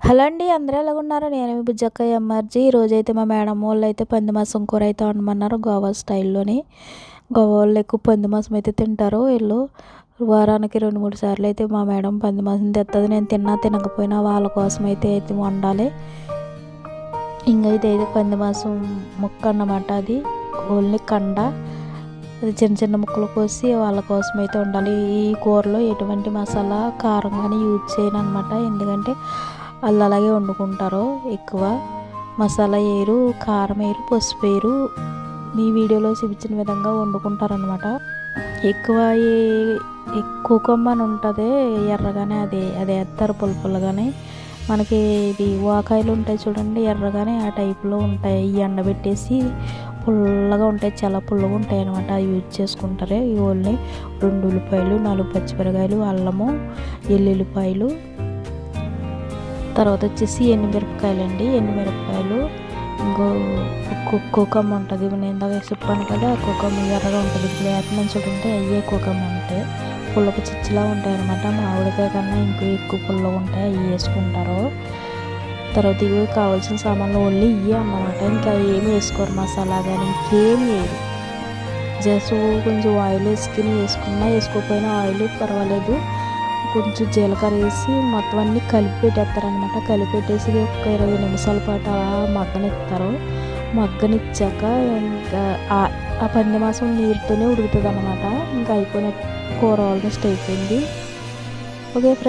Hello అండి, అందరూ ఎలాగున్నారు? నేను మీ బుజ్జక్క ఎమ్మర్జీ. ఈరోజైతే మా మేడం వాళ్ళు అయితే పంది మాసం కూర అయితే వండమన్నారు, గోవా స్టైల్లోని. గోవా వాళ్ళు ఎక్కువ పంది మాసం అయితే తింటారు. వీళ్ళు వారానికి 2-3 సార్లు అయితే మా మేడం పంది మాసం తెస్తుంది. నేను తినకపోయినా వాళ్ళ కోసం అయితే వండాలి. ఇంకా ఇదైతే పంది మాసం ముక్క అన్నమాట. అది ఓన్లీ కండ, అది చిన్న చిన్న ముక్కలు కోసి వాళ్ళ కోసం అయితే ఉండాలి. ఈ కూరలో ఎటువంటి మసాలా కారం కానీ యూజ్ చేయను అనమాట. ఎందుకంటే వాళ్ళు అలాగే వండుకుంటారు. ఎక్కువ మసాలా వేయరు, కారం వేయరు, పసుపు వేయరు. మీ వీడియోలో చూపించిన విధంగా వండుకుంటారనమాట. ఎక్కువ కుకమ్మ అని ఉంటుంది ఎర్రగానే, అది వేస్తారు పులుపులుగానే. మనకి ఇది వాకాయలు ఉంటాయి చూడండి, ఎర్రగానే ఆ టైప్లో ఉంటాయి. ఈ ఎండబెట్టేసి పుల్లగా ఉంటాయి, చాలా పుల్లగా ఉంటాయి అనమాట. అవి యూజ్ చేసుకుంటారు. ఈ ఓన్లీ 2 ఉల్లిపాయలు, 4 పచ్చిమిరకాయలు, అల్లము, ఎల్లుల్లిపాయలు, తర్వాత వచ్చేసి ఎండుమిరపకాయలు అండి. ఎండుమిరపకాయలు, ఇంకో కుకమ్మ ఉంటుంది. నేను ఇందాక చెప్పాను కదా, కుకమ్మ ఎర్రగా ఉంటుంది. ఇప్పుడు వేతనం చూడండి, అయ్యే కుకమ్మ ఉంటాయి. పుల్లపు చిచ్చులా ఉంటాయి అనమాట. మామిడికాయ కన్నా ఎక్కువ పుల్లగా ఉంటాయి, అవి వేసుకుంటారు. తర్వాత ఇవి కావాల్సిన సామాన్లు ఓన్లీ ఇవే అన్నమాట. ఇంకా ఏమి వేసుకోరు, మసాలా కానీ ఇంకేమి వేయరు. జస్ట్ కొంచెం ఆయిల్ వేసుకున్నా వేసుకోకపోయినా ఆయిల్ పర్వాలేదు. కొంచెం జీలకర్ర వేసి మొత్తం అన్నీ కలిపి పెట్టేస్తారనమాట. కలిపి పెట్టేసి ఒక 20 నిమిషాల పాటు మగ్గనిస్తారు. మగ్గనిచ్చాక ఇంకా ఆ పంది మాసం నీరుతోనే ఉడుకుతుంది అనమాట. ఇంకా అయిపోయిన కూర ఆల్మోస్ట్ అయిపోయింది. Okay friends.